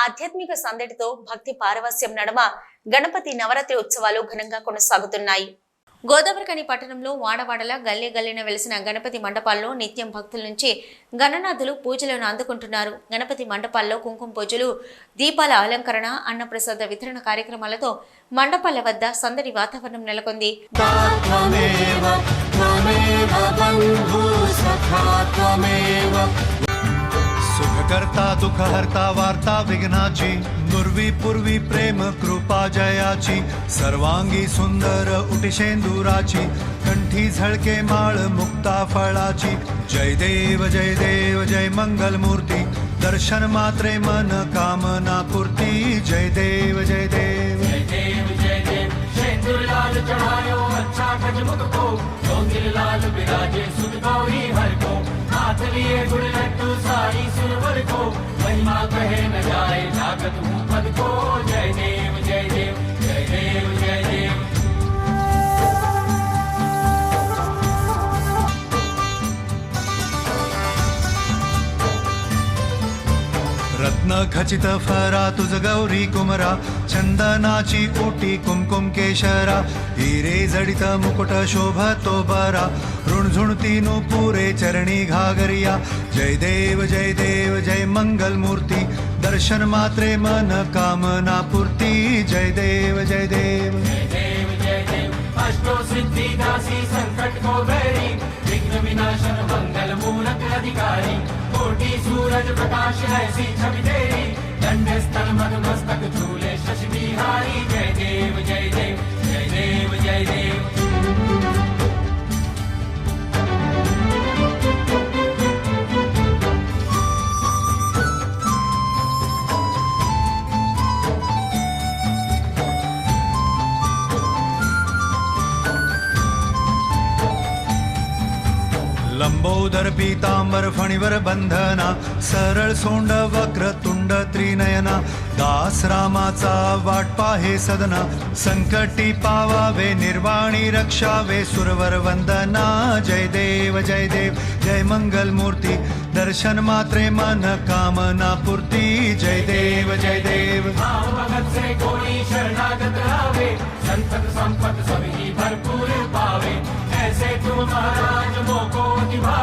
ఆధ్యాత్మిక సందడితో భక్తి పారవస్యం నడమ గణపతి నవరాత్రి ఉత్సవాలు ఘనంగా కొనసాగుతున్నాయి. గోదావరిఖని పట్టణంలో వాడవాడల గల్లీ గల్లీన వెలిసిన గణపతి మండపాల్లో నిత్యం భక్తుల నుంచి గణనాథులు పూజలను అందుకుంటున్నారు. గణపతి మండపాల్లో కుంకుమ పూజలు, దీపాల అలంకరణ, అన్నప్రసాద వితరణ కార్యక్రమాలతో మండపాల వద్ద సందడి వాతావరణం నెలకొంది. सुखकर्ता दुःखहर्ता वार्ता विघ्नाची दुर्वी पूर्वी प्रेम कृपा जयाची सर्वांगी सुंदर उटिशेंदुराची कंठी झळके माळ मुक्ता फळाची जय देव जय मंगल मूर्ती दर्शन मात्रे मन कामना पूर्ती जय देव जय देव शेंदूरलाल चढ़ायो अच्छा गजमुख को लाल विराजे सुध गौरी हर को हाथ लिए गुड़ लड्डू सारी सुरवर को महिमा कहे न जाए जागत हूँ पद को जय देव जय देव जय देव जय देव। रत्न खचित फरा तुझ गौरी कुमरा चंदनाची ओटी कुमकुम केशरा हिरे जडित मुकुट शोभतो बरा ऋणझुणती पुरे चरणी घागरिया जय देव जय मंगल मूर्ती दर्शन मात्रे मन कामना पूर्ती जय देव जय देव जय देव जय देव अष्टो सिद्धि दासी संकट को बैरी विघ्न विनाशन मंगल मूलक अधिकारी कोटि सूरज प्रकाश ऐसी छवि तेरी दंड स्थल मद मस्तक झूले शशि बिहारी जय देव जय देव जय देव जय देव। लंबोदर पीतांबर फणिवर बंधना सरळ सोंड वक्र तुंड त्रिनयना दास रामाचा वाट पाहे सदना संकटी पावावे निर्वाणी रक्षावे सुरवर वंदना जय देव जय मंगल मूर्ती दर्शन मात्रे मन कामना पूर्ती जय